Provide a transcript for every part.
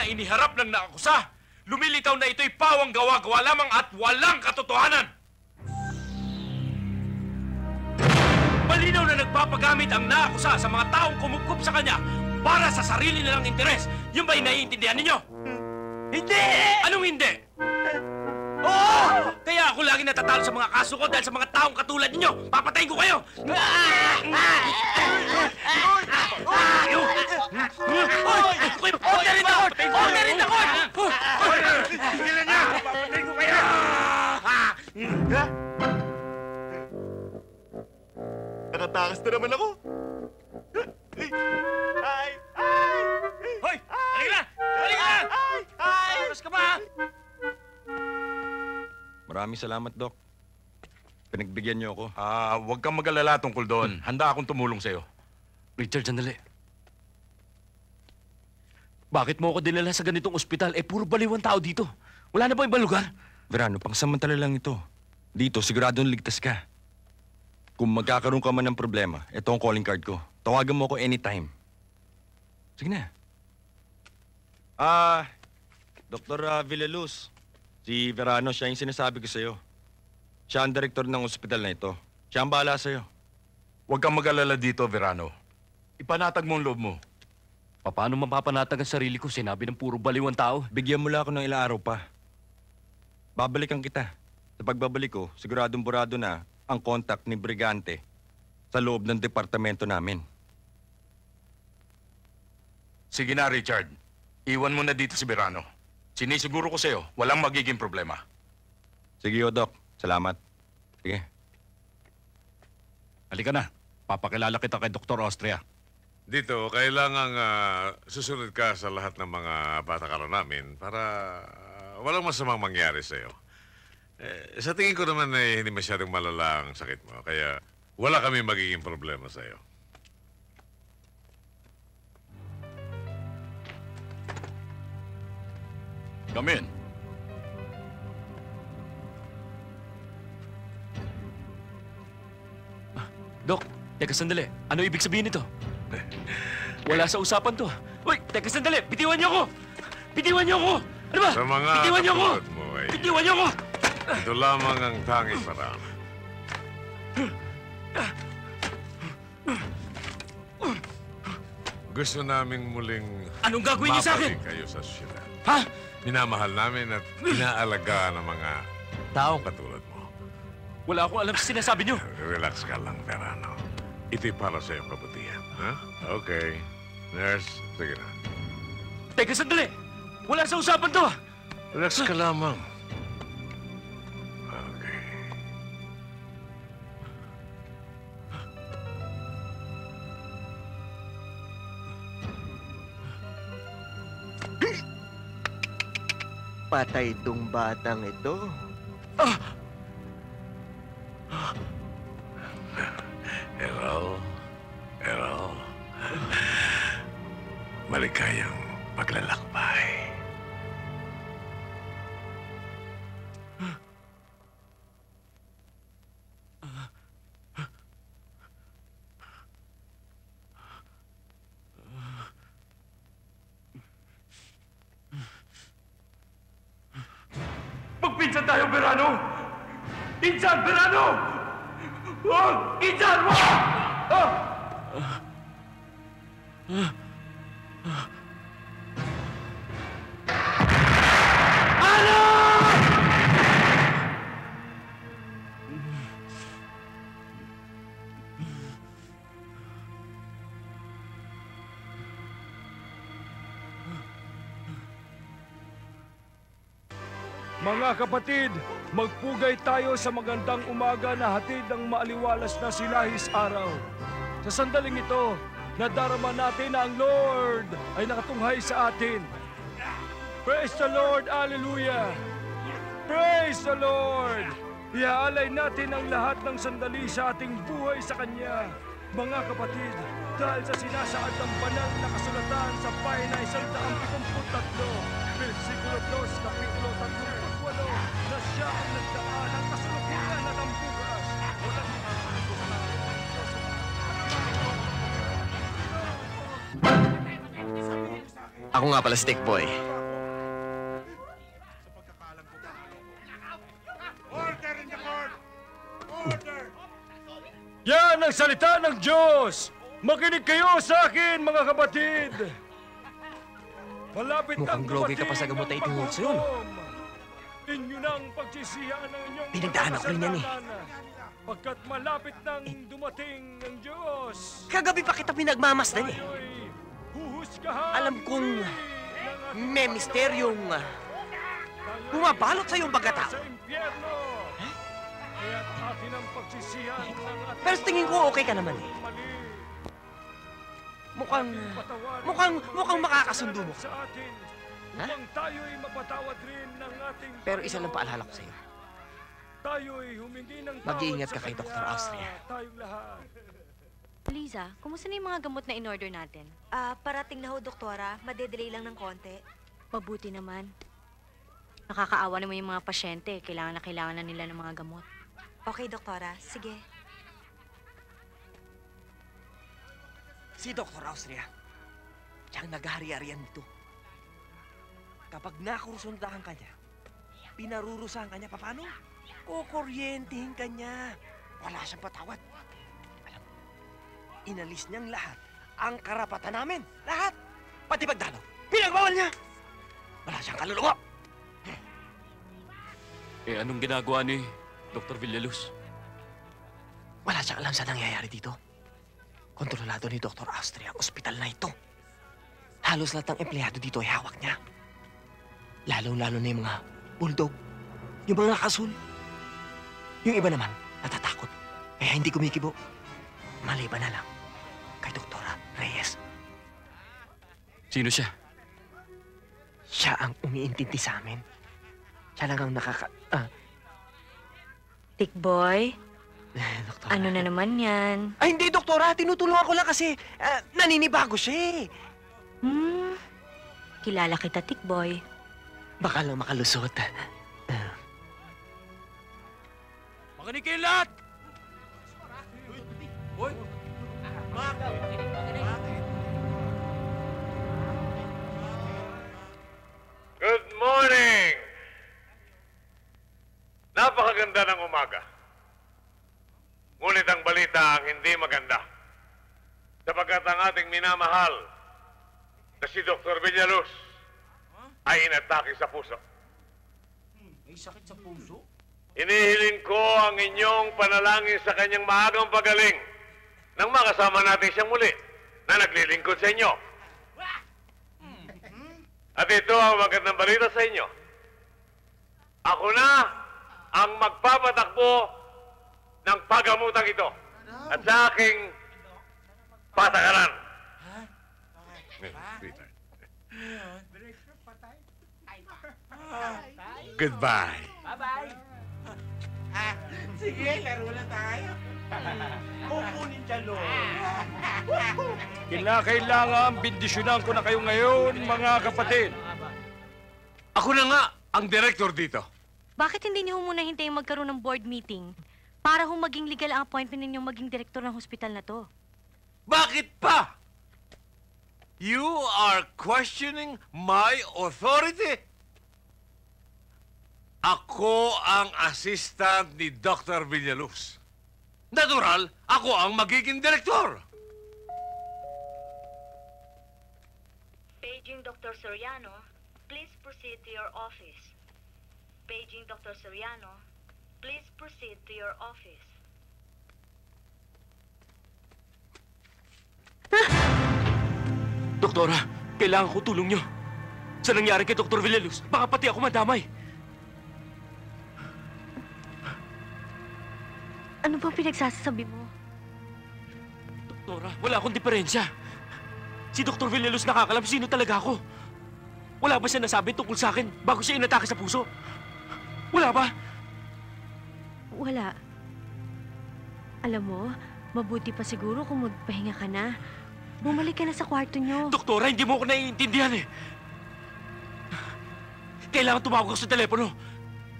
iniharap ng naakusa, lumilitaw na ito'y pawang gawa-gawa lamang at walang katotohanan. Malinaw na nagpapagamit ang naakusa sa mga taong kumukup sa kanya para sa sarili nilang interes. Yun ba'y naiintindihan ninyo? Hindi! Anong hindi? Oo! Kaya ako lagi natatalo sa mga kaso ko dahil sa mga taong katulad ninyo. Papatayin ko kayo! Orderin ako! Orderin ako! Tigilan niya! Papatayin ko kayo! Nakatakas na naman ako. Ay! Hoy! Halika na! Halika na! Takas ka ba? Maraming salamat, Doc. Pinagbigyan niyo ako. Huwag kang mag-alala tungkol doon. Handa akong tumulong sa'yo. Richard, sandali. Bakit mo ako dinala sa ganitong ospital? Puro baliwan tao dito. Wala na ba ibang lugar? Verano, pangsamantala lang ito. Dito, siguradong ligtas ka. Kung magkakaroon ka man ng problema, ito ang calling card ko. Tawagan mo ako anytime. Sige na. Dr. Villaluz. Si Verano, siya yung sinasabi ko sa'yo. Siya ang direktor ng ospital na ito. Siya ang bahala sa'yo. Huwag kang mag-alala dito, Verano. Ipanatag mo ang loob mo. Paano mapapanatag ang sarili ko? Sinabi ng puro baliwan tao. Bigyan mo lang ako ng ilang araw pa. Babalikan kita. Sa pagbabalik ko, siguradong burado na ang contact ni Brigante sa loob ng departamento namin. Sige na, Richard. Iwan mo na dito si Verano. Sinisiguro ko sa'yo, walang magiging problema. Sige, Doc. Salamat. Sige. Halika na. Papakilala kita kay Dr. Austria. Dito, kailangang susunod ka sa lahat ng mga patakaran namin para walang masamang mangyari sa'yo. Sa tingin ko naman ay hindi masyadong malala ang sakit mo, kaya wala kami magiging problema sa'yo. Come in. Dok, teka sandali. Ano ibig sabihin nito? Wala sa usapan to. Uy, teka sandali. Bitiwan niyo ako! Bitiwan niyo ako! Ano ba? Sa mga Bitiwan niyo ako! katulad mo ay Bitiwan niyo ako! ito lamang ang tanging paraan. Gusto naming muling Anong gagawin niyo sa akin? mabalik kayo sa syudad. Ha? Minamahal namin at inaalagaan ng mga taong katulad mo. Wala akong alam sa sinasabi niyo. Relax ka lang, Verano. Ito'y para sa iyong kabutihan. Ha? Okay. Nurse, sige na. Teka sandali. Wala sa usapan to. Relax ka lamang. Okay. Patay itong batang ito. Errol. Maligayang paglalakbay. Magpinsan tayo, Verano! Pinsan, Verano! Huwag! Pinsan mo! Mga kapatid, magpugay tayo sa magandang umaga na hatid ng maaliwalas na silahis araw. Sa sandaling ito, nadarama natin na ang Lord ay nakatunghay sa atin. Praise the Lord! Hallelujah! Praise the Lord! Iaalay natin ang lahat ng sandali sa ating buhay sa Kanya. Mga kapatid, dahil sa sinasaad ng banal na kasulatan sa pahina 173, versikulo 2, kapitulo 38, na siya ang nagdaan ang kasalukuyan at ang bukas. Walang Ako nga pala si Tick Boy. Yan ang salita ng Diyos! Makinig kayo sa akin, mga kapatid! Malapit Mukhang nang globe ka pa sa gamot na dumating ang itinulso yun. paghukom. Inyo nang pagsisihan ng inyong Pinagdaanan ko rin yan eh. kasalanan, pagkat malapit nang dumating ang Diyos. Kagabi pa kita pinagmamasdan eh. Tayo'y huhusgahan Alam kong ng ating may misteryong bumabalot sa iyong pagkatao. Sa impyerno. Kaya't atin ang pagsisihan ng ating Pero sa tingin ko okay ka naman eh. mali. Mukhang makakasundo mo. Sa atin, Ha? upang tayo'y mapatawad rin ng ating Pero isa lang paalala ko sa'yo. Tayo'y humingi ng tawad Mag-iingat sa ka kay Kanya, Dr. Austria. Tayong lahat. Liza, kumusta na yung mga gamot na in-order natin? Parating na ho, doktora. Madedelay lang ng konti. Mabuti naman. Nakakaawa naman yung mga pasyente. Kailangan na nila ng mga gamot. Okay, doktora. Sige. Si Dr. Austria, siyang naghari-harian dito. Kapag nakursundahan ka niya, pinarurusahan ka niya, paano? Kukuryentehin ka niya. Wala siyang patawad. Alam mo, inalis niyang lahat ang karapatan namin. Lahat. Pati pagdalaw. Pinagbawal niya. Wala siyang kaluluwa. Eh, anong ginagawa ni Dr. Villaluz? Wala siyang alam sa nangyayari dito. Kontrolado ni Dr. Austria ang ospital na ito. Halos lahat ng empleyado dito ay hawak niya. Lalo-lalo na yung mga bulldog, yung mga kasul. Yung iba naman, natatakot. Kaya hindi kumikibo. Maliban na lang kay Dr. Reyes. Sino siya? Siya ang umiintindi sa amin. Siya lang ang Tick boy, Doktora. ano na naman yan? Ay, hindi, Doktora. Tinutulungan ko lang kasi naninibago siya eh. Kilala kita, Tick boy. Baka lang makalusot. Makinig kayo lahat! Good morning! Napakaganda ng umaga. Ngunit ang balita ang hindi maganda. Sapagkat ang ating minamahal na si Dr. Villaluz ay inatake sa puso. May sakit sa puso? Inihiling ko ang inyong panalangin sa kanyang maagang pagaling nang makasama natin siyang muli na naglilingkod sa inyo. At ito ang magandang balita sa inyo. Ako na ang magpapatakbo ng paggamutang ito at sa aking patakaran. Goodbye. Kinakailangan bindisyonan ko na kayo ngayon, mga kapatid. Ako na nga ang director dito. Bakit hindi niyo muna hintayin magkaroon ng board meeting para maging legal ang appointment ninyong maging direktor ng hospital na to? Bakit pa? You are questioning my authority? Ako ang assistant ni Dr. Villaluz. Natural, ako ang magiging direktor. Paging Dr. Soriano, please proceed to your office. Paging Dr. Soriano, please proceed to your office. Doktora, kailangan ko tulong niyo. Sa nangyari kay Dr. Villaluz, baka pati ako madamay. Ano bang pinagsasabi mo? Doktora, wala akong diferensya. Si Dr. Villaluz nakakalam sino talaga ako. Wala ba siya nasabi tungkol sa akin bago siya inatake sa puso? Wala ba? Wala. Alam mo, mabuti pa siguro kung magpahinga ka na. Bumalik ka na sa kwarto niyo. Doktora, hindi mo ako naiintindihan eh. Kailangan tumawag ako sa telepono.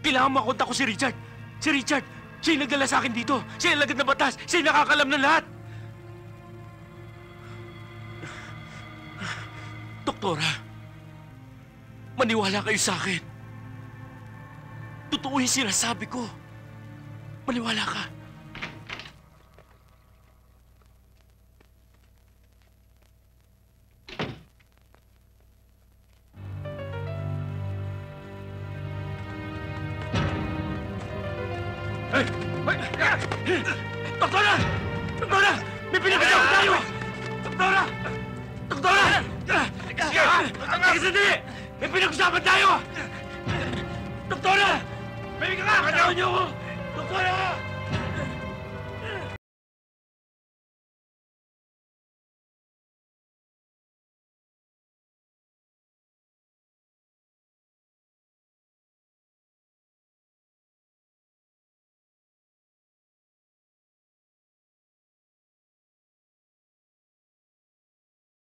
Kailangan makontak ko si Richard. Si Richard, siya yung nagdala sa akin dito. Siya yung lagad ng batas. Siya yung nakakalam ng lahat. Doktora, maniwala kayo sa akin. Totoo yung sinasabi ko. Maniwala ka. Doktora! Doktora! May pinag-usapan tayo! Doktora! Doktora! Teka sandali! May pinag-usapan tayo! Doktora! May ka! Katawin niyo ako! Doktora!